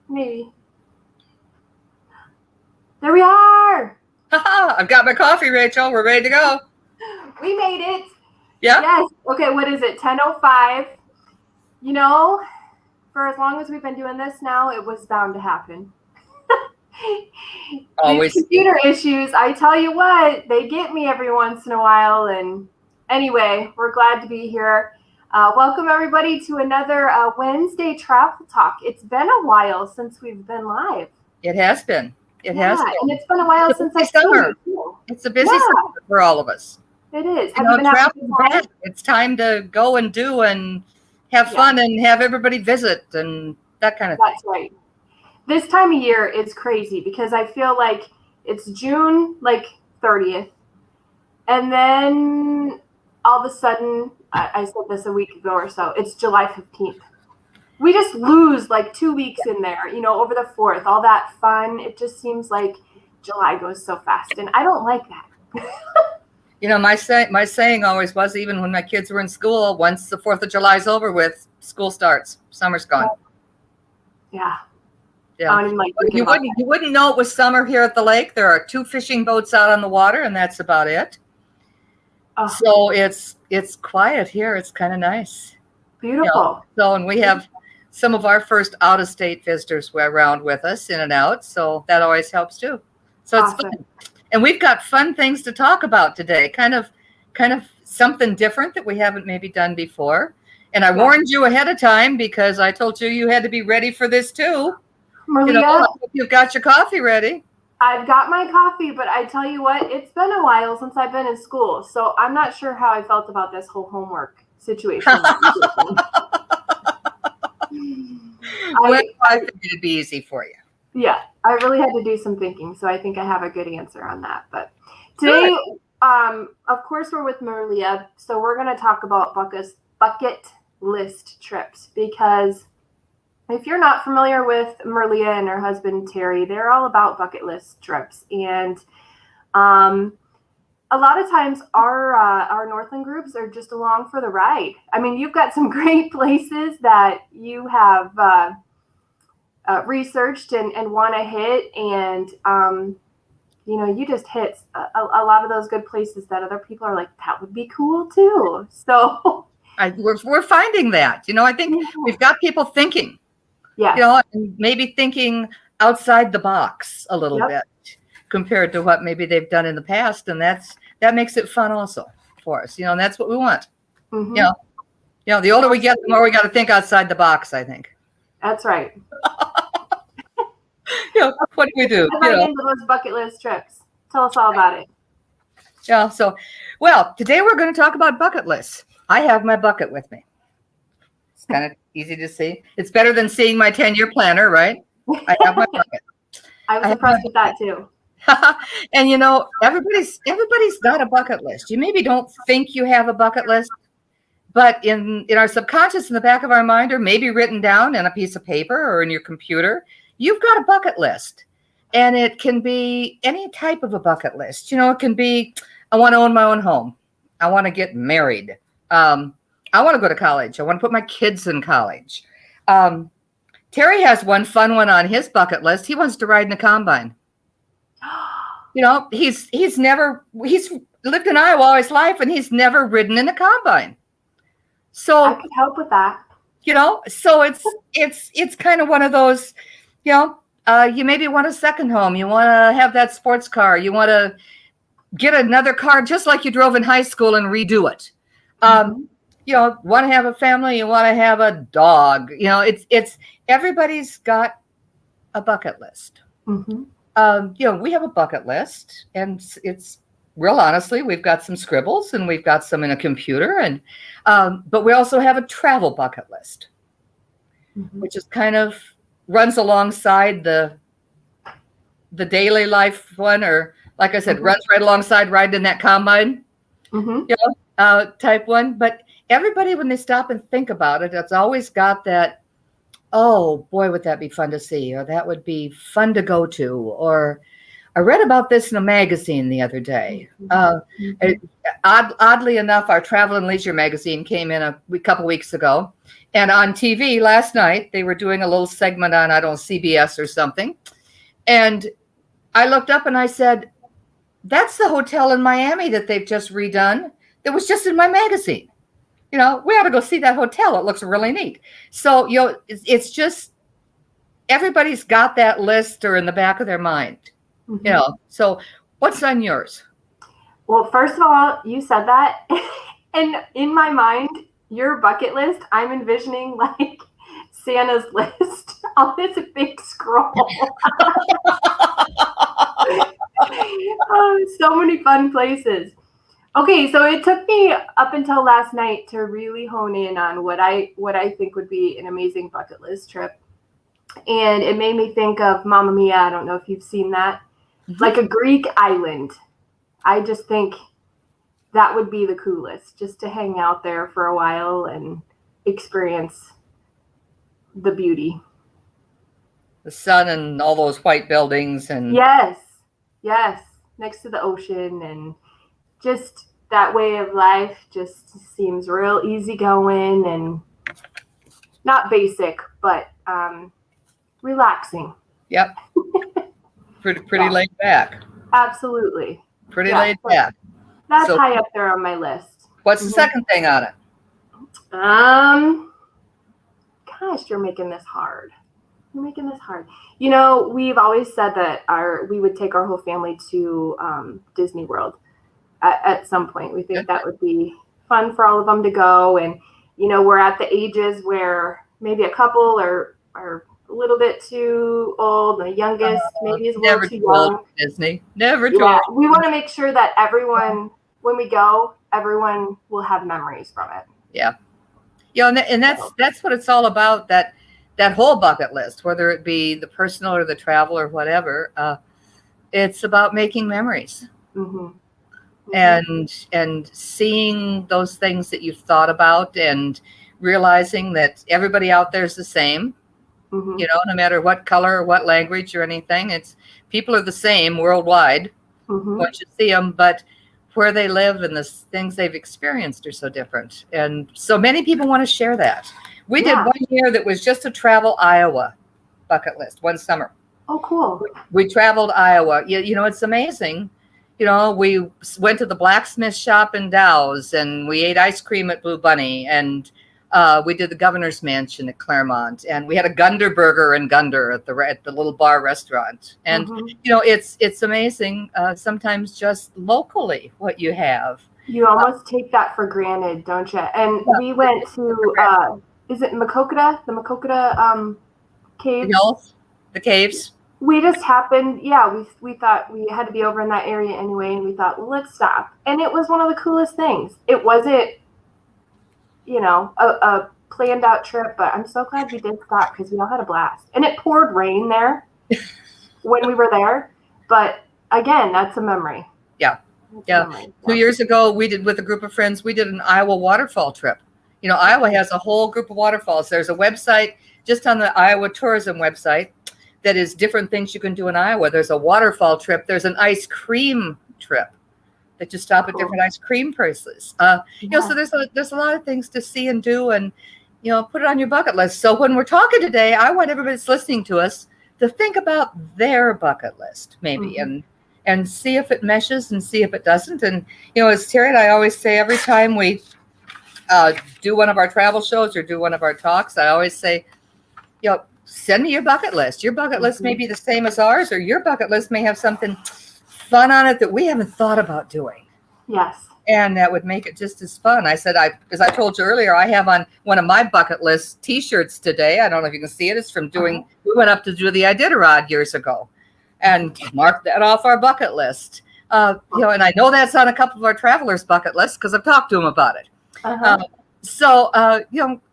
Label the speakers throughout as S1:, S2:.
S1: Maybe. There we are.
S2: I've got my coffee, Rachel. We're ready to go.
S1: We made it.
S2: Yeah?
S1: Yes. Okay, what is it? 10:05. You know, for as long as we've been doing this now, it was bound to happen.
S2: Always.
S1: These computer issues, I tell you what, they get me every once in a while. And anyway, we're glad to be here. Welcome everybody to another Wednesday Travel Talk. It's been a while since we've been live.
S2: It has been. It has been.
S1: And it's been a while since I've seen
S2: summer.
S1: you.
S2: It's a busy summer for all of us.
S1: It is.
S2: You know, travel's back. It's time to go and do and have fun and have everybody visit and that kind of thing.
S1: That's right. This time of year is crazy because I feel like it's June like 30th. And then all of a sudden, I said this a week ago or so, it's July 15th. We just lose like 2 weeks in there, you know, over the 4th, all that fun. It just seems like July goes so fast. And I don't like that.
S2: You know, my saying always was, even when my kids were in school, once the 4th of July is over with, school starts, summer's gone.
S1: Yeah.
S2: Yeah. You wouldn't know it was summer here at the lake. There are 2 fishing boats out on the water, and that's about it. Oh. So it's quiet here. It's kind of nice.
S1: Beautiful.
S2: You know, so, and we have some of our first out-of-state visitors around with us, in and out. So that always helps too. So it's fun. And we've got fun things to talk about today. Kind of something different that we haven't maybe done before. And I warned you ahead of time because I told you had to be ready for this too.
S1: Merlea,
S2: you know, you've got your coffee ready.
S1: I've got my coffee, but I tell you what, it's been a while since I've been in school. So I'm not sure how I felt about this whole homework situation.
S2: I think it'd be easy for you.
S1: Yeah, I really had to do some thinking, so I think I have a good answer on that. But today, of course, we're with Merlea, so we're going to talk about bucket list trips, because if you're not familiar with Merlea and her husband, Terry, they're all about bucket list trips. And a lot of times our Northland groups are just along for the ride. I mean, you've got some great places that you have researched and want to hit. And, you know, you just hit a lot of those good places that other people are like, that would be cool too. So
S2: we're finding that, you know, I think we've got people thinking.
S1: Yeah,
S2: you know, and maybe thinking outside the box a little bit compared to what maybe they've done in the past, and that makes it fun also for us. You know, and that's what we want. Mm-hmm. You know, the older we get, the more we got to think outside the box, I think.
S1: That's right.
S2: You know, what do we do?
S1: Into those bucket list trips. Tell us all about it.
S2: Yeah. So, well, today we're going to talk about bucket lists. I have my bucket with me. It's kind of easy to see. It's better than seeing my 10-year planner, right? I have my bucket.
S1: I was impressed with that too.
S2: And you know, everybody's got a bucket list. You maybe don't think you have a bucket list, but in our subconscious, in the back of our mind, or maybe written down on a piece of paper or in your computer, you've got a bucket list. And it can be any type of a bucket list. You know, it can be, I want to own my own home. I want to get married. I want to go to college. I want to put my kids in college. Terry has one fun one on his bucket list. He wants to ride in a combine. You know, he's lived in Iowa all his life, and he's never ridden in a combine. So
S1: I could help with that.
S2: You know, so it's kind of one of those, you know, you maybe want a second home. You want to have that sports car. You want to get another car just like you drove in high school and redo it. You know, want to have a family, you want to have a dog. You know, it's everybody's got a bucket list. Mm-hmm. You know, we have a bucket list, and it's real honestly, we've got some scribbles and we've got some in a computer, and but we also have a travel bucket list, which is kind of runs alongside the daily life one, or like I said, runs right alongside riding in that combine, you know, type one. But everybody, when they stop and think about it, it's always got that, oh boy, would that be fun to see, or that would be fun to go to, or I read about this in a magazine the other day. Oddly enough, our Travel and Leisure magazine came in a couple weeks ago, and on TV last night they were doing a little segment on, I don't know, CBS or something, and I looked up and I said, "That's the hotel in Miami that they've just redone. That was just in my magazine. We ought to go see that hotel. It looks really neat." So it's just everybody's got that list or in the back of their mind. So what's on yours?
S1: Well, first of all, you said that, and in my mind, your bucket list, I'm envisioning like Santa's list on this big scroll. Oh, so many fun places. Okay, so it took me up until last night to really hone in on what I think would be an amazing bucket list trip. And it made me think of Mamma Mia. I don't know if you've seen that. Mm-hmm. Like a Greek island. I just think that would be the coolest, just to hang out there for a while and experience the beauty.
S2: The sun and all those white buildings. And
S1: Yes, next to the ocean, and just that way of life just seems real easygoing and not basic, but relaxing.
S2: Yep. Pretty laid back.
S1: Absolutely.
S2: Pretty laid back.
S1: That's high up there on my list.
S2: What's the second thing on it?
S1: Gosh, you're making this hard. We've always said that we would take our whole family to Disney World at some point. We think that would be fun for all of them to go. And, we're at the ages where maybe a couple are a little bit too old. The youngest maybe is a little too young.
S2: Disney. Never too old.
S1: We want to make sure that everyone, when we go, everyone will have memories from it.
S2: Yeah. And that's what it's all about, that whole bucket list, whether it be the personal or the travel or whatever. It's about making memories. Mm-hmm. And seeing those things that you've thought about and realizing that everybody out there is the same. Mm-hmm. No matter what color or what language or anything, people are the same worldwide. Mm-hmm. Once you see them, but where they live and the things they've experienced are so different. And so many people want to share that. We did one year that was just a travel Iowa bucket list, one summer.
S1: Oh, cool. We
S2: traveled Iowa. It's amazing. We went to the blacksmith shop in Dow's, and we ate ice cream at Blue Bunny, and we did the Governor's Mansion at Claremont, and we had a Gunder burger in Gunder at the little bar restaurant. And it's amazing sometimes just locally what you have.
S1: You almost take that for granted, don't you? And we went to is it Makokata? The Makokata caves?
S2: The caves.
S1: We just happened, we thought we had to be over in that area anyway, and we thought, well, let's stop. And it was one of the coolest things. It wasn't a planned out trip, but I'm so glad we did stop because we all had a blast. And it poured rain there when we were there. But again, that's a memory.
S2: Yeah. 2 years ago, we did with a group of friends, we did an Iowa waterfall trip. Iowa has a whole group of waterfalls. There's a website just on the Iowa tourism website that is different things you can do in Iowa. There's a waterfall trip. There's an ice cream trip that you stop at different ice cream places. So there's a lot of things to see and do, and put it on your bucket list. So when we're talking today, I want everybody that's listening to us to think about their bucket list maybe, and see if it meshes and see if it doesn't. And as Terry and I always say, every time we do one of our travel shows or do one of our talks, I always say, send me your bucket list. Your bucket list may be the same as ours, or your bucket list may have something fun on it that we haven't thought about doing.
S1: Yes.
S2: And that would make it just as fun. I said, as I told you earlier, I have on one of my bucket list t-shirts today. I don't know if you can see it. It's from we went up to do the Iditarod years ago and marked that off our bucket list. And I know that's on a couple of our travelers' bucket lists because I've talked to them about it. So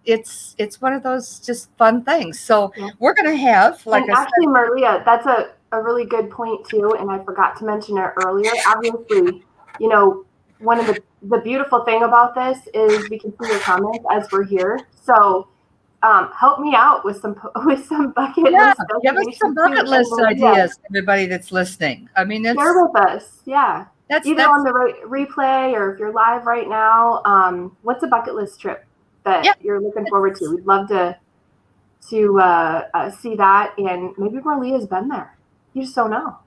S2: it's one of those just fun things. So we're going to have,
S1: actually, Merlea, that's a really good point too. And I forgot to mention it earlier. Obviously, one of the beautiful thing about this is we can see your comments as we're here. So help me out with some bucket list.
S2: Give us some bucket list ideas, everybody that's listening. I mean,
S1: share with us. Yeah. either on the replay or if you're live right now, what's a bucket list trip that you're looking forward to? We'd love to see that, and maybe Merlea's been there. You just don't know.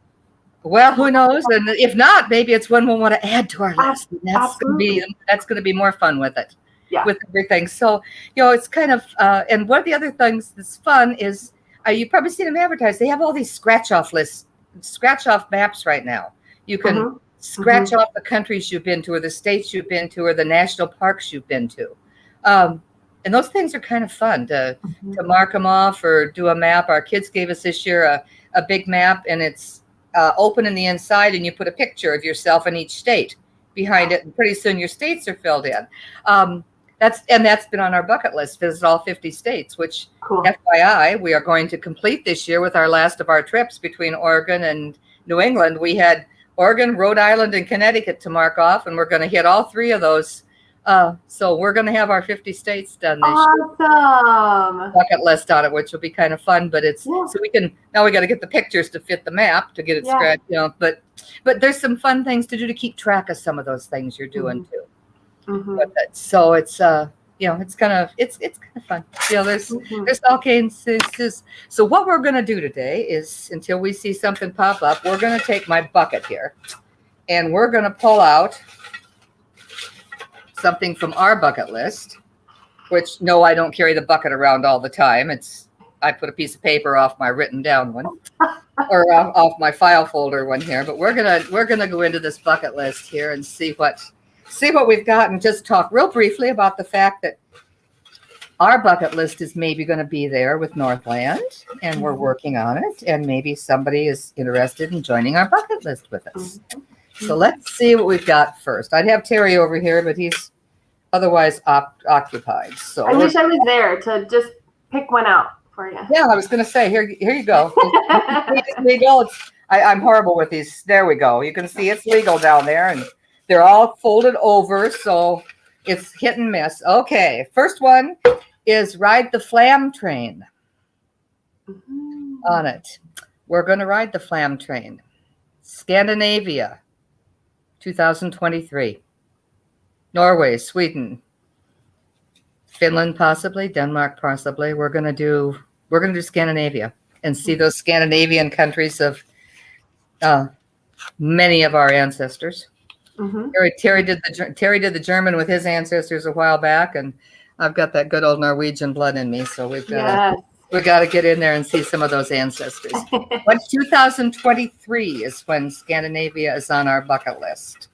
S2: Well, who knows? And if not, maybe it's one we'll want to add to our list. And that's going to be more fun with it, with everything. So, it's kind of, and one of the other things that's fun is, you've probably seen them advertised. They have all these scratch-off lists, scratch-off maps right now. You can scratch off the countries you've been to, or the states you've been to, or the national parks you've been to. And those things are kind of fun to mark them off or do a map. Our kids gave us this year a big map, and it's open in the inside, and you put a picture of yourself in each state behind it, and pretty soon your states are filled in. That's been on our bucket list, visit all 50 states, which FYI, we are going to complete this year with our last of our trips between Oregon and New England. We had Oregon, Rhode Island, and Connecticut to mark off, and we're going to hit all 3 of those. So we're going to have our 50 states done this year. Bucket list on it, which will be kind of fun. But so we got to get the pictures to fit the map to get it scratched. But there's some fun things to do to keep track of some of those things you're doing too. So it's it's kind of fun. There's all kinds of things. So what we're going to do today is, until we see something pop up, we're going to take my bucket here, and we're going to pull out something from our bucket list, which no, I don't carry the bucket around all the time. I put a piece of paper off my written down one or off my file folder one here, but we're gonna go into this bucket list here and see what we've got, and just talk real briefly about the fact that our bucket list is maybe going to be there with Northland, and we're working on it, and maybe somebody is interested in joining our bucket list with us. So let's see what we've got first. I'd have Terry over here, but he's otherwise occupied. So
S1: I wish I was there to just pick one out for you.
S2: Yeah, I was going to say, here you go. It's legal. I'm horrible with these. There we go. You can see it's legal down there, and they're all folded over, so it's hit and miss. Okay, first one is ride the Flam train. On it. We're going to ride the Flam train. Scandinavia, 2023. Norway, Sweden, Finland, possibly Denmark, possibly. We're going to do Scandinavia and see those Scandinavian countries of many of our ancestors. Terry did the German with his ancestors a while back, and I've got that good old Norwegian blood in me, so we've got to get in there and see some of those ancestors. But 2023 is when Scandinavia is on our bucket list.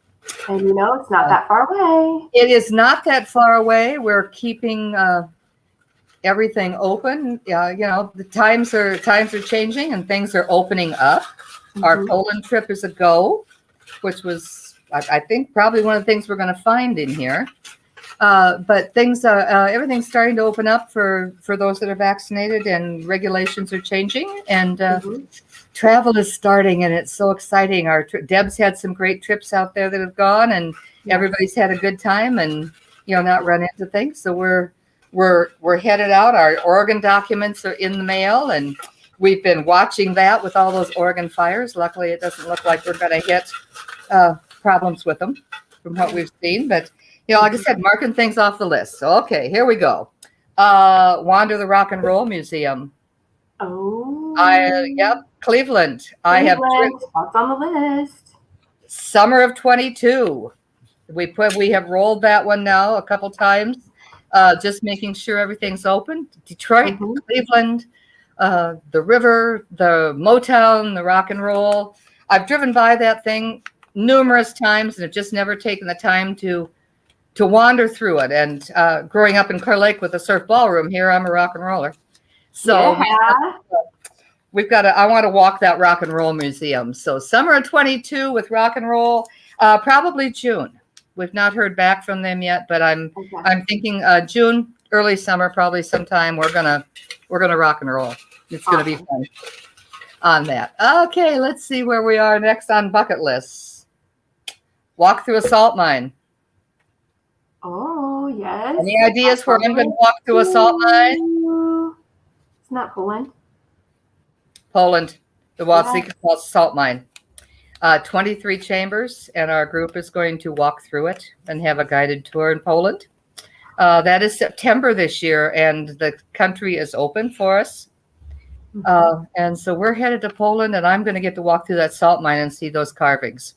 S1: And it's not that far away.
S2: It is not that far away. We're keeping everything open. The times are changing and things are opening up. Our Poland trip is a go, which was, I think, probably one of the things we're going to find in here. But things everything's starting to open up for those that are vaccinated, and regulations are changing, and travel is starting, and it's so exciting. Deb's had some great trips out there that have gone, and everybody's had a good time, and not run into things. So we're headed out. Our Oregon documents are in the mail, and we've been watching that with all those Oregon fires. Luckily, it doesn't look like we're going to hit problems with them from what we've seen, but like I said, marking things off the list. So, okay, here we go. Wander the Rock and Roll Museum. Cleveland. I have
S1: what's on the list.
S2: Summer of 22. We have rolled that one now a couple times, just making sure everything's open. Detroit, Cleveland, the river, the Motown, the rock and roll. I've driven by that thing numerous times and have just never taken the time to wander through it. And growing up in Clear Lake with the surf ballroom here, I'm a rock and roller. So I want to walk that rock and roll museum. So summer of 22 with rock and roll, probably June. We've not heard back from them yet, but I'm thinking June, early summer, probably sometime. We're gonna rock and roll. It's gonna be fun on that. Okay, let's see where we are next on bucket lists. Walk through a salt mine.
S1: Oh, yes.
S2: Any ideas where I'm going to walk through a salt mine?
S1: It's not Poland.
S2: Poland, the Wadsika salt mine. 23 chambers, and our group is going to walk through it and have a guided tour in Poland. That is September this year, and the country is open for us. And so we're headed to Poland, and I'm going to get to walk through that salt mine and see those carvings.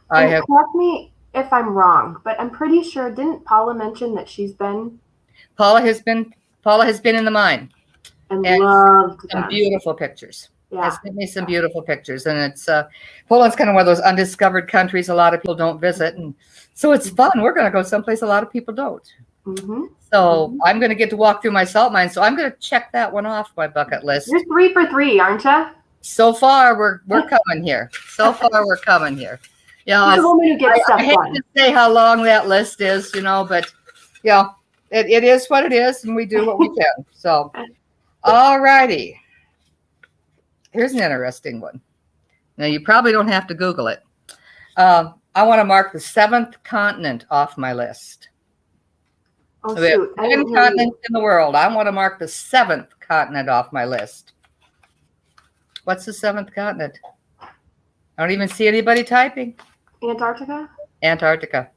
S1: Correct me if I'm wrong, but I'm pretty sure, didn't Paula mention that she's been?
S2: Paula has been in the mine
S1: and loved
S2: some
S1: them.
S2: beautiful pictures.
S1: Yeah.
S2: Has sent me some beautiful pictures, and it's Poland's kind of one of those undiscovered countries a lot of people don't visit, and so it's fun. We're going to go someplace a lot of people don't. So I'm going to get to walk through my salt mine. So I'm going to check that one off my bucket list.
S1: You're 3 for 3, aren't you?
S2: So far, we're coming here. So far, we're coming here.
S1: You're the woman who gets stuff
S2: I hate
S1: done.
S2: to say how long that list is, but it is what it is, and we do what we can. So, all righty. Here's an interesting one. Now, you probably don't have to Google it. I want to mark the 7th continent off my list.
S1: Oh,
S2: We have
S1: shoot.
S2: 7 continents in the world. I want to mark the 7th continent off my list. What's the 7th continent? I don't even see anybody typing.
S1: Antarctica?
S2: Antarctica.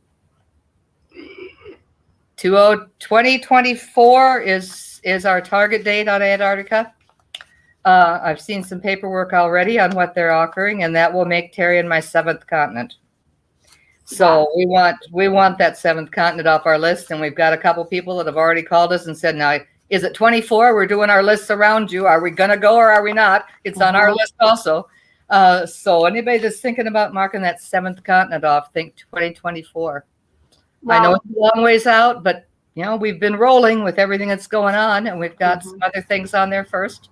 S2: 2024 is our target date on Antarctica. I've seen some paperwork already on what they're offering, and that will make Terry and my 7th continent. So we want that 7th continent off our list, and we've got a couple people that have already called us and said, now, is it 24? We're doing our lists around you. Are we going to go or are we not? It's on our list also. So anybody that's thinking about marking that 7th continent off, think 2024. I know it's a long ways out, but we've been rolling with everything that's going on, and we've got some other things on there first.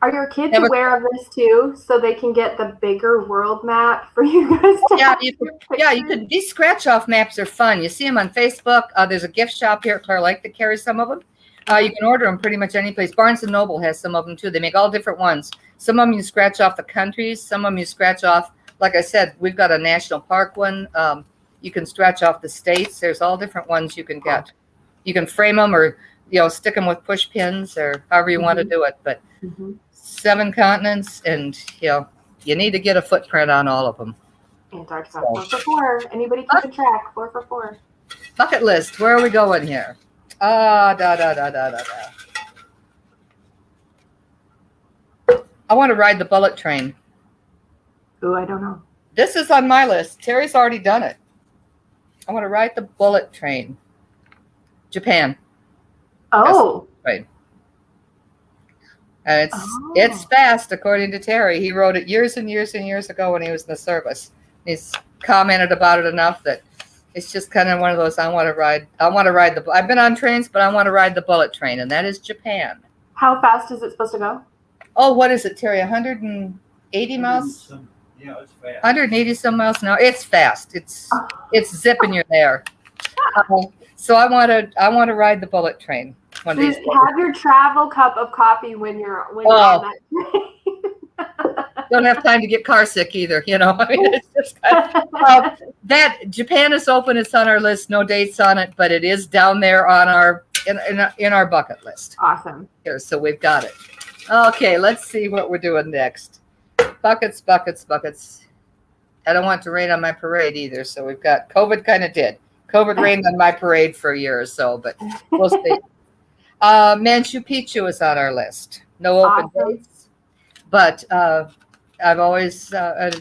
S1: Are your kids aware of this too, so they can get the bigger world map for you guys?
S2: You can. These scratch-off maps are fun. You see them on Facebook. There's a gift shop here at Clear Lake that carries some of them. You can order them pretty much any place. Barnes & Noble has some of them too. They make all different ones. Some of them you scratch off the countries. Some of them you scratch off, like I said, we've got a national park one. You can scratch off the states. There's all different ones you can get. You can frame them or stick them with push pins or however you want to do it. But 7 continents, and you need to get a footprint on all of them.
S1: Antarctica, 4 for 4. Anybody keeping track? 4 for 4.
S2: Bucket list. Where are we going here? I want to ride the bullet train.
S1: Oh, I don't know.
S2: This is on my list. Terry's already done it. I want to ride the bullet train. Japan.
S1: Oh.
S2: Right. And it's fast, according to Terry. He wrote it years and years and years ago when he was in the service. He's commented about it enough that it's just kind of one of those. I've been on trains, but I want to ride the bullet train, and that is Japan.
S1: How fast is it supposed to go?
S2: Oh, what is it, Terry? 180 miles?
S3: Yeah, it's fast.
S2: 180 some miles an hour. It's fast. It's zipping you there. So I want to ride the bullet train. One of these days.
S1: Have your travel cup of coffee when you're on that train.
S2: Don't have time to get car sick either. It's just that Japan is open. It's on our list. No dates on it, but it is down there on our in our bucket list.
S1: Awesome.
S2: Here, so we've got it. Okay, let's see what we're doing next. Buckets. I don't want to rain on my parade either. So we've got COVID. Kind of did. COVID rained on my parade for a year or so, but we'll see. Machu Picchu is on our list. No open dates, but I've always a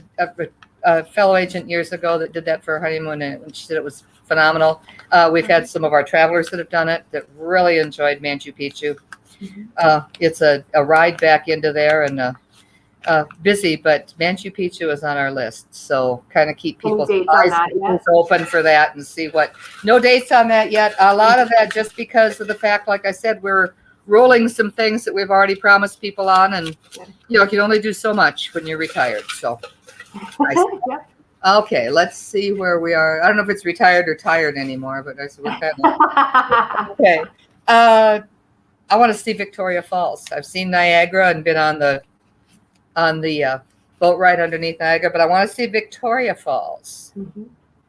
S2: fellow agent years ago that did that for her honeymoon, and she said it was phenomenal. We've had some of our travelers that have done it that really enjoyed Machu Picchu. It's a ride back into there and busy, but Machu Picchu is on our list. So kind of keep people's eyes open for that and see what. No dates on that yet. A lot of that just because of the fact, like I said, we're rolling some things that we've already promised people on, and you can only do so much when you're retired. So, okay, let's see where we are. I don't know if it's retired or tired anymore, but we're kind of okay. I want to see Victoria Falls. I've seen Niagara and been on the boat ride underneath Niagara, but I want to see Victoria Falls.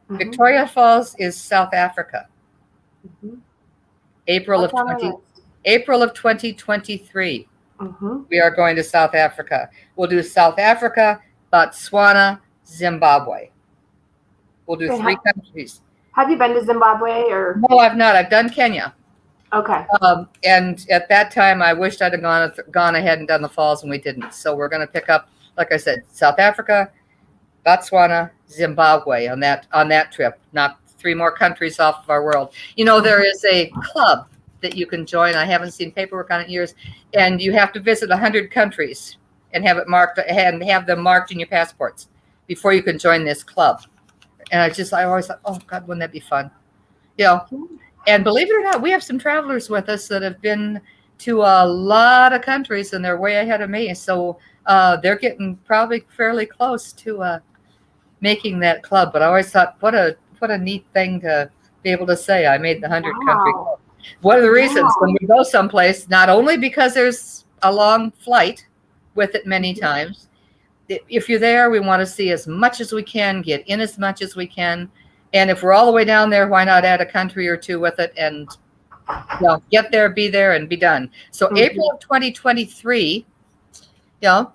S2: Victoria Falls is South Africa. April of 2023. We are going to South Africa. We'll do South Africa, Botswana, Zimbabwe. We'll do
S1: Okay,
S2: 3 countries.
S1: have you been to Zimbabwe or?
S2: No, I've not. I've done Kenya.
S1: Okay.
S2: And at that time, I wished I'd have gone ahead and done the falls, and we didn't. So we're going to pick up, like I said, South Africa, Botswana, Zimbabwe on that trip. Not 3 more countries off of our world. There is a club that you can join. I haven't seen paperwork on it in years, and you have to visit 100 countries and have it marked and have them marked in your passports before you can join this club. And I always thought, oh God, wouldn't that be fun? And believe it or not, we have some travelers with us that have been to a lot of countries, and they're way ahead of me. So they're getting probably fairly close to making that club. But I always thought, what a neat thing to be able to say, I made the 100-country club. One of the reasons when we go someplace, not only because there's a long flight with it many times, if you're there, we want to see as much as we can, get in as much as we can. And if we're all the way down there, why not add a country or 2 with it and get there, be there, and be done. So April of 2023, God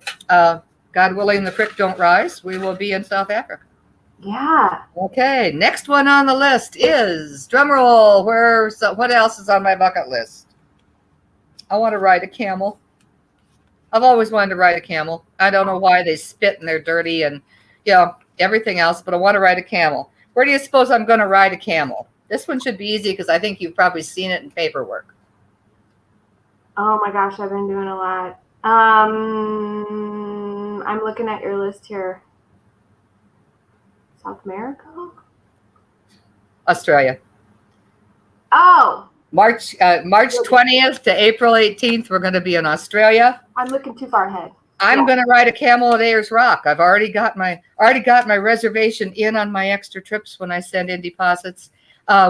S2: willing, the creek don't rise, we will be in South Africa.
S1: Yeah.
S2: Okay, next one on the list is, drumroll, what else is on my bucket list? I want to ride a camel. I've always wanted to ride a camel. I don't know why. They spit and they're dirty and everything else, but I want to ride a camel. Where do you suppose I'm going to ride a camel? This one should be easy because I think you've probably seen it in paperwork.
S1: Oh my gosh, I've been doing a lot. I'm looking at your list here. South America?
S2: Australia.
S1: Oh.
S2: March 20th to April 18th, we're going to be in Australia.
S1: I'm looking too far ahead.
S2: I'm going to ride a camel at Ayers Rock. I've already got my reservation in on my extra trips when I send in deposits.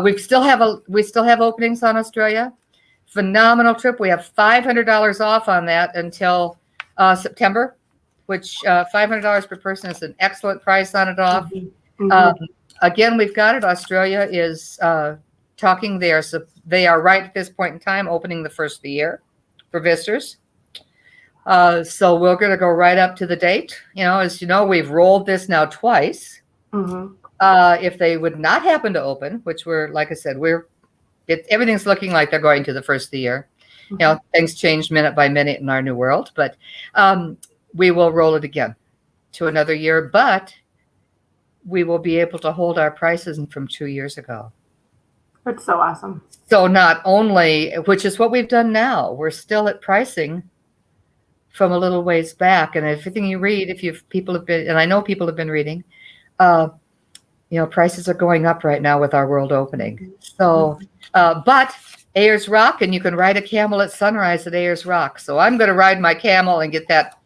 S2: We still have openings on Australia. Phenomenal trip. We have $500 off on that until September, which $500 per person is an excellent price on it off. Again, we've got it. Australia is talking there. So they are right at this point in time opening the first of the year for visitors. So we're going to go right up to the date. As you know, we've rolled this now twice. If they would not happen to open, which like I said, everything's looking like they're going to the first of the year. Things change minute by minute in our new world, but we will roll it again to another year, but we will be able to hold our prices from 2 years ago.
S1: That's so awesome.
S2: So not only, which is what we've done now, we're still at pricing from a little ways back, and everything you read, people have been, and I know people have been reading, prices are going up right now with our world opening. So, but Ayers Rock, and you can ride a camel at sunrise at Ayers Rock. So I'm going to ride my camel and get that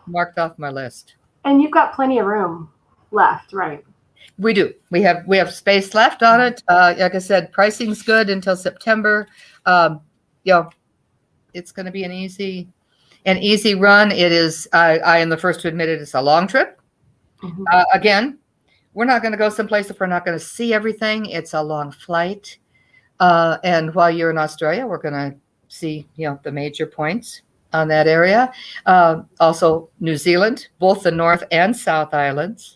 S2: marked off my list.
S1: And you've got plenty of room left, right?
S2: We do. We have space left on it. Like I said, pricing's good until September. It's going to be an easy run. It is. I am the first to admit it. It's a long trip. Again, we're not going to go someplace if we're not going to see everything. It's a long flight. And while you're in Australia, we're going to see, the major points on that area. Also New Zealand, both the North and South Islands.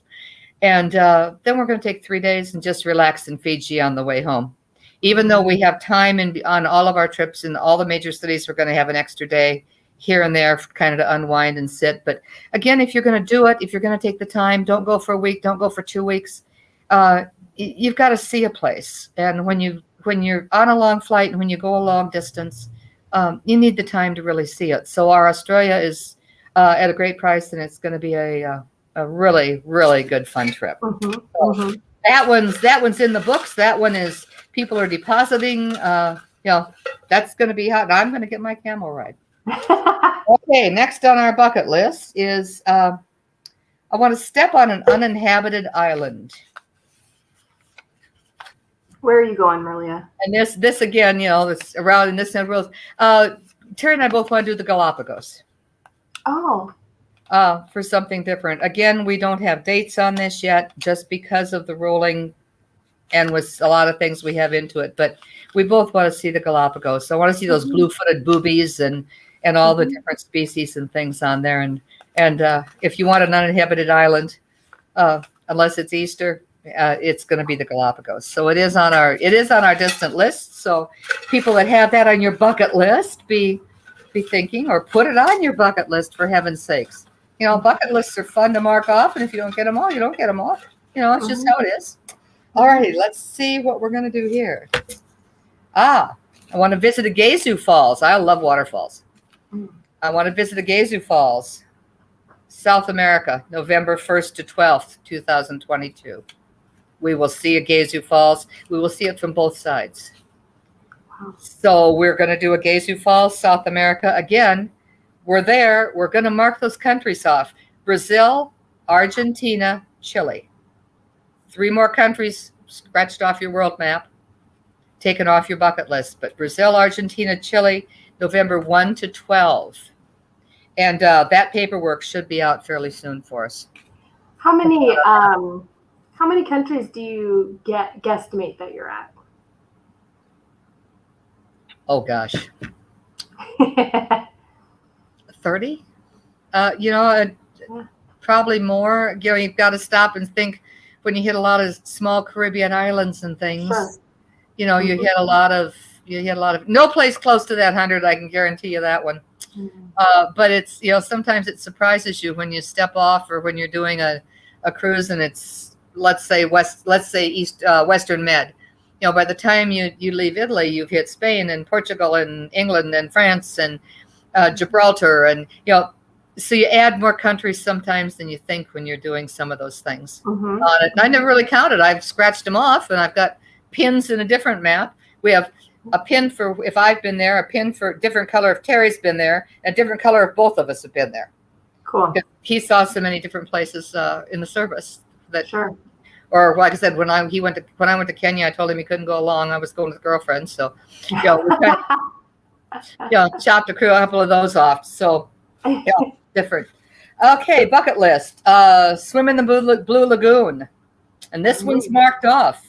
S2: And then we're going to take 3 days and just relax in Fiji on the way home. Even though we have time on all of our trips in all the major cities, we're going to have an extra day here and there kind of to unwind and sit. But again, if you're going to do it, if you're going to take the time, don't go for a week, don't go for 2 weeks. You've got to see a place. And when you're on a long flight and when you go a long distance, you need the time to really see it. So our Australia is at a great price, and it's going to be a really, really good fun trip. So that one's in the books. That one is, people are depositing. That's going to be hot. I'm going to get my camel ride. Okay, next on our bucket list is I want to step on an uninhabited island.
S1: Where are you going, Merlea?
S2: And this again, it's around in this neighborhood. Terry and I both want to do the Galapagos.
S1: Oh.
S2: For something different. Again, we don't have dates on this yet, just because of the rolling and with a lot of things we have into it. But we both want to see the Galapagos. So I want to see those blue-footed boobies and and all the different species and things on there. And if you want an uninhabited island, unless it's Easter, it's going to be the Galapagos. So it is on our distant list. So people that have that on your bucket list, be thinking, or put it on your bucket list, for heaven's sakes. You know, bucket lists are fun to mark off, and if you don't get them all, you don't get them all. You know, it's just how it is. All righty, let's see what we're going to do here. I want to visit Agezu Falls. I love waterfalls. I want to visit Agezu Falls, South America, November 1st to 12th, 2022. We will see Agezu Falls. We will see it from both sides.
S1: Wow.
S2: So we're going to do Agezu Falls, South America. Again, we're there. We're going to mark those countries off. Brazil, Argentina, Chile. 3 more countries scratched off your world map, taken off your bucket list. But Brazil, Argentina, Chile, November 1 to 12. And that paperwork should be out fairly soon for us.
S1: How many countries do you guesstimate that you're at?
S2: Oh gosh, 30. Probably more. You know, you've got to stop and think when you hit a lot of small Caribbean islands and things.
S1: Sure.
S2: You know, you hit a lot of. No place close to that 100. I can guarantee you that one. But it's, you know, sometimes it surprises you when you step off, or when you're doing a cruise and it's, let's say Western Med. You know, by the time you leave Italy, you've hit Spain and Portugal and England and France and Gibraltar, and you know, so you add more countries sometimes than you think when you're doing some of those things. I never really counted. I've scratched them off, and I've got pins in a different map. We have a pin for if I've been there, a pin for a different color if Terry's been there, a different color if both of us have been there.
S1: Cool.
S2: He saw so many different places in the service that.
S1: Sure.
S2: Or like I said, when I went to Kenya, I told him he couldn't go along. I was going with girlfriends, so we kind of, chopped a couple of those off. So different. Okay, bucket list. Swim in the Blue Lagoon, and this one's marked off.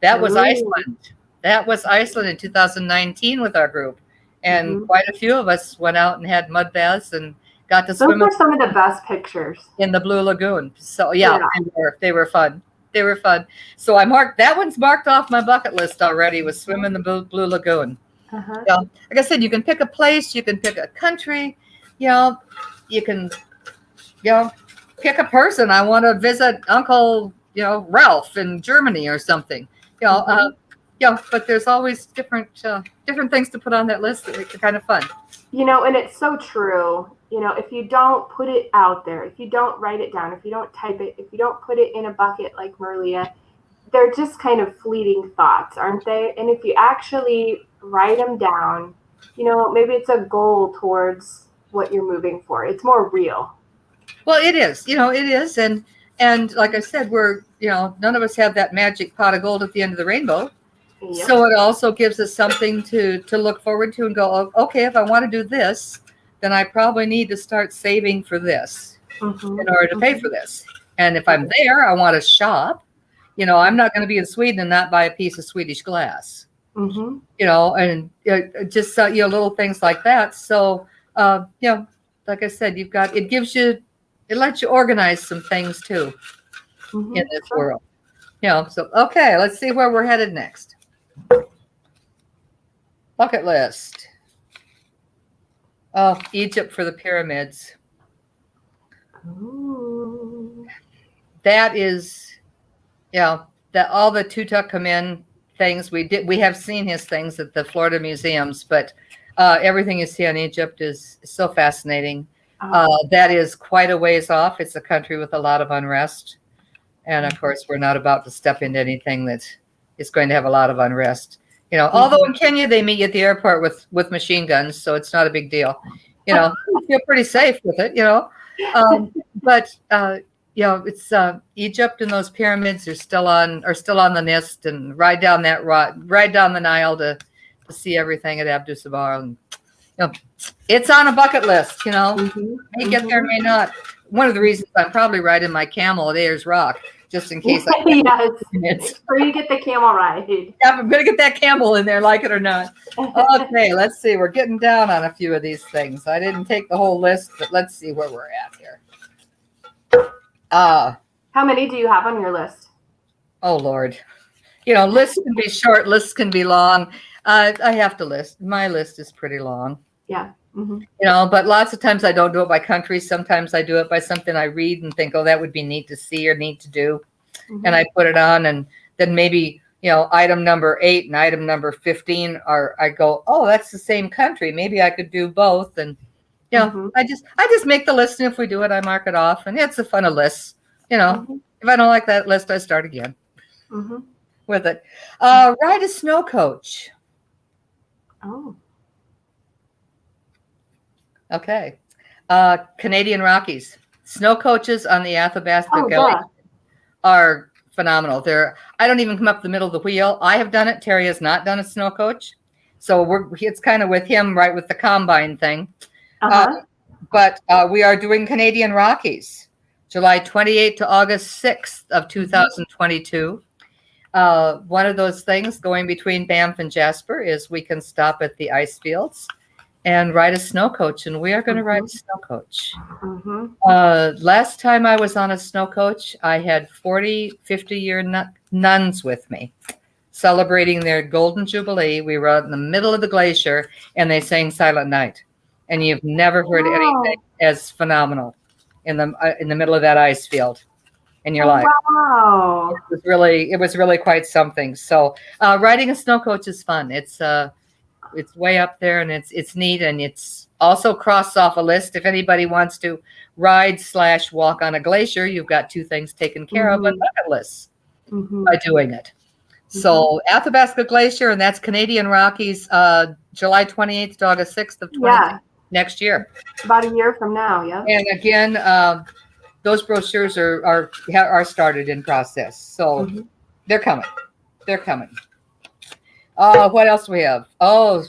S2: That was Iceland. That was Iceland in 2019 with our group, and quite a few of us went out and had mud baths and got to swim.
S1: Those were some of the best pictures in
S2: the Blue Lagoon. So they were fun. They were fun. So that one's marked off my bucket list already, was swim in the Blue Lagoon. Like I said, you can pick a place, you can pick a country, you know, you can, pick a person. I want to visit Uncle, Ralph in Germany or something, but there's always different things to put on that list that make it kind of fun.
S1: And it's so true. If you don't put it out there, if you don't write it down, if you don't type it, if you don't put it in a bucket like Merlea, they're just kind of fleeting thoughts, aren't they? And if you actually write them down, maybe it's a goal towards what you're moving for. It's more real.
S2: Well, it is. It is. And like I said, we're, none of us have that magic pot of gold at the end of the rainbow. Yep. So it also gives us something to look forward to and go, okay, if I want to do this, then I probably need to start saving for this in order to pay for this. And if I'm there, I want to shop. I'm not going to be in Sweden and not buy a piece of Swedish glass. And just little things like that. So like I said, it lets you organize some things too in this world. So okay, let's see where we're headed next. Bucket list. Oh, Egypt for the pyramids.
S1: Ooh.
S2: That is, that all the Tutankhamen things we have seen his things at the Florida museums, but everything you see on Egypt is so fascinating. That is quite a ways off. It's a country with a lot of unrest, and of course, we're not about to step into anything that is going to have a lot of unrest. Although in Kenya they meet you at the airport with machine guns, so it's not a big deal. You feel pretty safe with it. But it's Egypt, and those pyramids are still on the list, and ride down the Nile to see everything at Abdu Sabar. And it's on a bucket list. May get there, may not. One of the reasons I'm probably riding my camel at Ayers Rock, just in case.
S1: Yes.
S2: It's,
S1: Or you get the camel ride.
S2: yeah, I'm gonna get that camel in there, like it or not. Okay, let's see. We're getting down on a few of these things. I didn't take the whole list, but let's see where we're at here.
S1: How many do you have on your list?
S2: Oh Lord. Lists can be short, lists can be long. I have to list. My list is pretty long.
S1: Yeah. Mm-hmm.
S2: But lots of times I don't do it by country. Sometimes I do it by something I read and think, oh, that would be neat to see or neat to do.
S1: Mm-hmm.
S2: And I put it on, and then maybe, item number 8 and item number 15 I go, oh, that's the same country. Maybe I could do both. And,
S1: Mm-hmm.
S2: I just make the list. And if we do it, I mark it off. And it's a fun of list.
S1: Mm-hmm.
S2: If I don't like that list, I start again
S1: Mm-hmm.
S2: with it. Ride a snow coach.
S1: Oh.
S2: Okay. Canadian Rockies. Snow coaches on the Athabasca Glacier are phenomenal. I don't even come up the middle of the wheel. I have done it. Terry has not done a snow coach. So it's kind of with him, right, with the combine thing.
S1: Uh-huh.
S2: But we are doing Canadian Rockies, July 28th to August 6th of 2022. One of those things going between Banff and Jasper is we can stop at the ice fields and ride a snow coach, and we are going to ride a snow coach.
S1: Mm-hmm.
S2: Last time I was on a snow coach, I had 50-year nuns with me celebrating their golden jubilee. We were out in the middle of the glacier, and they sang Silent Night, and you've never heard anything as phenomenal in the middle of that ice field in your life.
S1: Wow.
S2: It was really quite something. So riding a snow coach is fun. It's way up there, and it's neat, and it's also crossed off a list. If anybody wants to ride/walk on a glacier, you've got 2 things taken care of on bucket lists by doing it. So Athabasca Glacier, and that's Canadian Rockies, July 28th to August 6th of next year.
S1: About a year from now, yeah.
S2: And again, those brochures are started in process, so they're coming. They're coming. What else we have? Oh,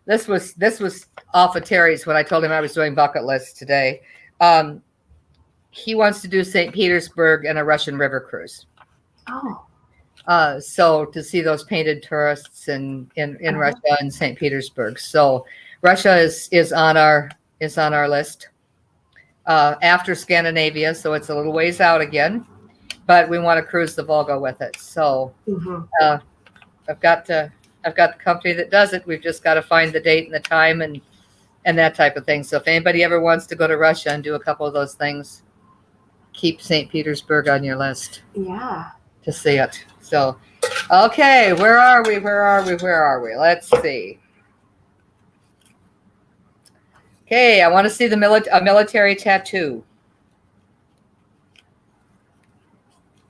S2: this was off of Terry's when I told him I was doing bucket lists today. He wants to do St. Petersburg and a Russian river cruise.
S1: Oh.
S2: So to see those painted tourists in Russia and St. Petersburg. So Russia is on our list after Scandinavia, so it's a little ways out again, but we want to cruise the Volga with it. So I've got the company that does it. We've just got to find the date and the time and that type of thing. So if anybody ever wants to go to Russia and do a couple of those things, keep St. Petersburg on your list.
S1: Yeah.
S2: To see it. So, okay, where are we? Let's see. Okay, I want to see a military tattoo.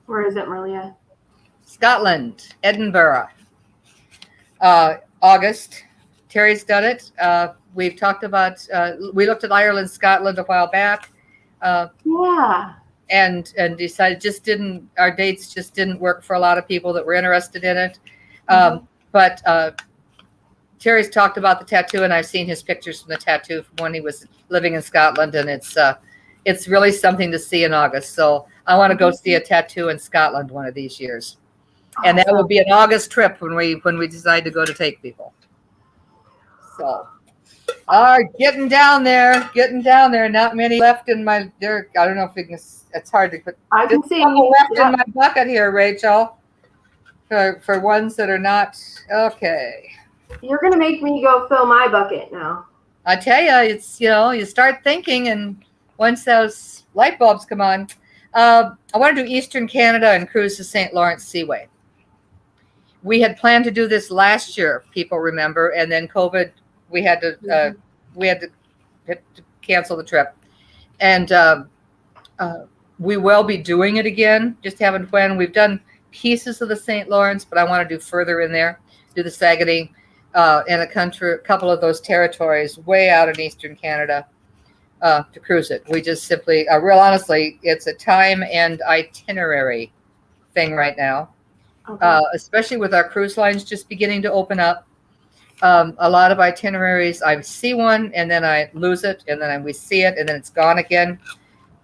S1: Where is it, Merlea?
S2: Scotland, Edinburgh. August. Terry's done it. We've talked about, we looked at Ireland, Scotland a while back.
S1: Yeah.
S2: And decided our dates just didn't work for a lot of people that were interested in it. But Terry's talked about the tattoo, and I've seen his pictures from the tattoo from when he was living in Scotland, and it's really something to see in August. So I want to go see a tattoo in Scotland one of these years. And that will be an August trip when we decide to go to take people. So getting down there. Not many left in my dirt. I don't know if we can. It's hard to put.
S1: I can see
S2: left in my bucket here, Rachel. For ones that are not okay.
S1: You're gonna make me go fill my bucket now.
S2: I tell you, it's you start thinking, and once those light bulbs come on, I want to do Eastern Canada and cruise the St. Lawrence Seaway. We had planned to do this last year, people remember, and then COVID. We had to cancel the trip, and we will be doing it again. Just haven't planned. We've done pieces of the St. Lawrence, but I want to do further in there. Do the Saguenay and a couple of those territories way out in Eastern Canada to cruise it. We just simply, real honestly, it's a time and itinerary thing right now, especially with our cruise lines just beginning to open up. A lot of itineraries, I see one and then I lose it, and then we see it and then it's gone again.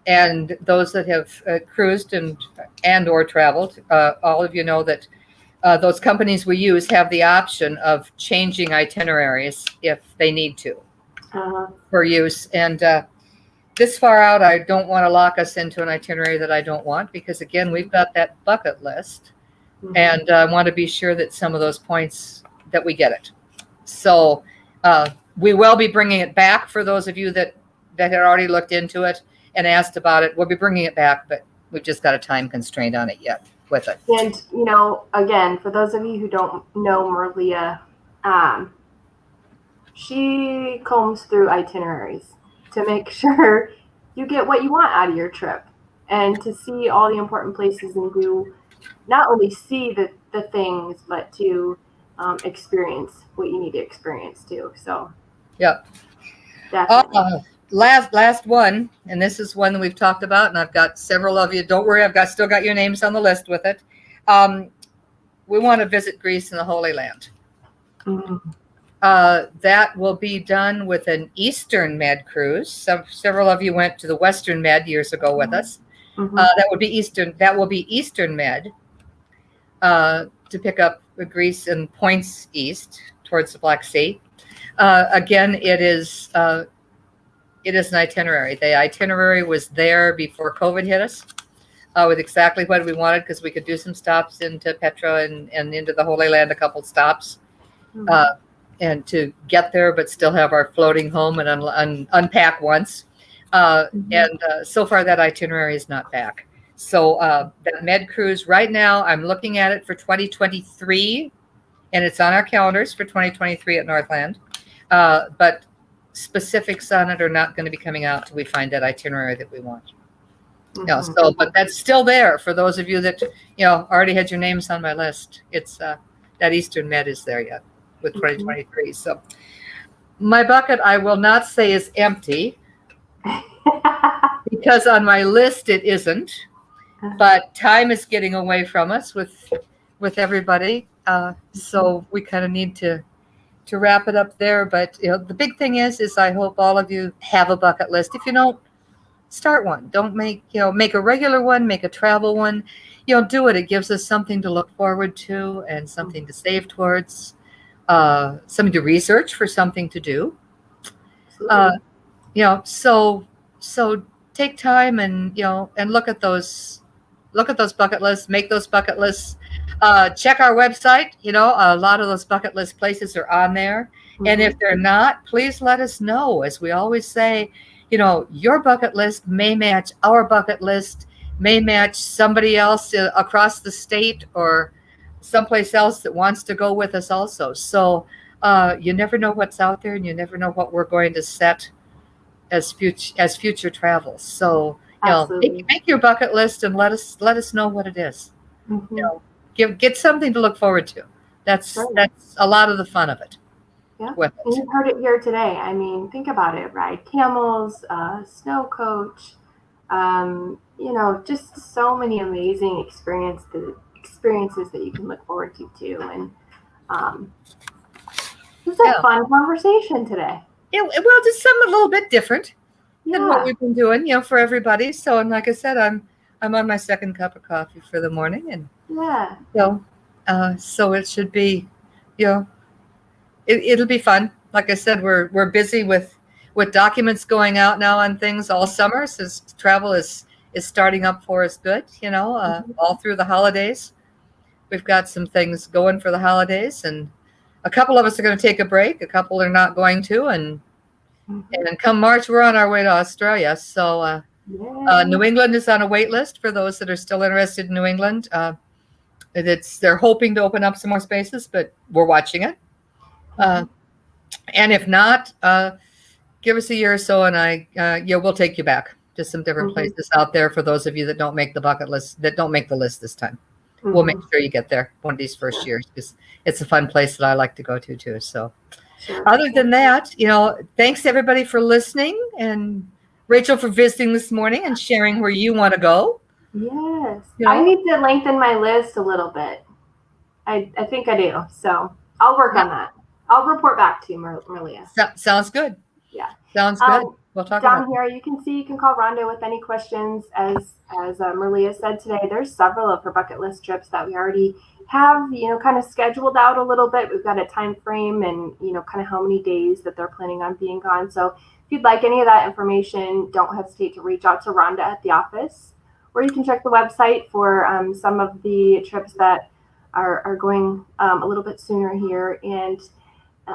S2: And those that have cruised and or traveled, all of you know that those companies we use have the option of changing itineraries if they need to for use. And this far out, I don't want to lock us into an itinerary that I don't want, because again, we've got that bucket list, and I want to be sure that some of those points that we get it. So we will be bringing it back for those of you that had already looked into it and asked about it. We'll be bringing it back, but we've just got a time constraint on it yet with it.
S1: And, again, for those of you who don't know Merlea, she combs through itineraries to make sure you get what you want out of your trip, and to see all the important places, and do not only see the things, but to experience what you need to experience too. So
S2: yeah, definitely. Last one, and this is one that we've talked about, and I've got several of you. Don't worry, I've still got your names on the list with it. We want to visit Greece and the Holy Land. That will be done with an Eastern Med cruise. Several of you went to the Western Med years ago with us. That will be Eastern Med to pick up Greece and points east towards the Black Sea. Again, it is an itinerary. The itinerary was there before COVID hit us, with exactly what we wanted, because we could do some stops into Petra and into the Holy Land, a couple stops, and to get there, but still have our floating home and unpack once. And so far that itinerary is not back. So that Med cruise right now, I'm looking at it for 2023, and it's on our calendars for 2023 at Northland. But specifics on it are not going to be coming out till we find that itinerary that we want. So, but that's still there for those of you that already had your names on my list. It's that Eastern Med is there yet with 2023. So my bucket, I will not say is empty, because on my list it isn't. But time is getting away from us with everybody, so we kind of need to wrap it up there. But the big thing is I hope all of you have a bucket list. If you don't, start one. Don't make a regular one, make a travel one. Do it. It gives us something to look forward to and something to save towards, something to research for, something to do. So take time and look at those bucket lists, make those bucket lists. Check our website. A lot of those bucket list places are on there. And if they're not, please let us know. As we always say, your bucket list may match our bucket list, may match somebody else across the state or someplace else that wants to go with us also. So you never know what's out there, and you never know what we're going to set as future travels. So make your bucket list and let us know what it is. Get something to look forward to. That's a lot of the fun of it.
S1: Yeah, and you heard it here today. I mean, think about it. Ride camels, snow coach, just so many amazing experiences that you can look forward to too. And it was a fun conversation today.
S2: Yeah, well, just something a little bit different than what we've been doing, for everybody. So, and like I said, I'm on my second cup of coffee for the morning, and so it should be, it'll be fun. Like I said, we're busy with documents going out now on things all summer, since travel is starting up for us good, all through the holidays. We've got some things going for the holidays, and a couple of us are going to take a break. A couple are not going to, and then come March, we're on our way to Australia. So New England is on a wait list for those that are still interested in New England. They're hoping to open up some more spaces, but we're watching it. And if not, give us a year or so, and we'll take you back to some different places out there for those of you that don't make the bucket list, that don't make the list this time. We'll make sure you get there one of these first years, because it's a fun place that I like to go to too. So other than that, thanks everybody for listening, and Rachel for visiting this morning and sharing where you want to go.
S1: Yes. I need to lengthen my list a little bit. I think I do. So I'll work on that. I'll report back to you, Merlea.
S2: Sounds good.
S1: Yeah.
S2: Sounds good. We'll talk
S1: Down
S2: about
S1: here, you can call Rhonda with any questions. As Merlea said today, there's several of her bucket list trips that we already have, kind of scheduled out a little bit. We've got a time frame and, kind of how many days that they're planning on being gone. So if you'd like any of that information, don't hesitate to reach out to Rhonda at the office, or you can check the website for some of the trips that are going a little bit sooner here. And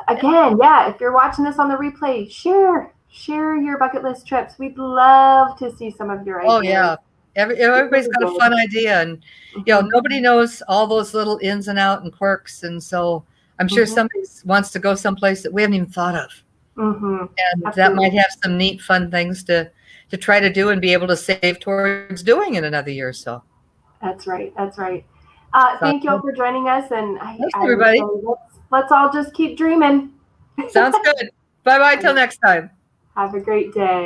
S1: again, yeah, if you're watching this on the replay, share your bucket list trips. We'd love to see some of your ideas.
S2: Oh yeah, everybody's got a fun idea, and nobody knows all those little ins and out and quirks, and so I'm sure somebody wants to go someplace that we haven't even thought of, and
S1: Absolutely.
S2: that might have some neat, fun things to try to do and be able to save towards doing in another year or so.
S1: That's right. That's right. Thank you all for joining us, and
S2: Thanks, everybody.
S1: Let's all just keep dreaming.
S2: Sounds good. Bye-bye till next time.
S1: Have a great day.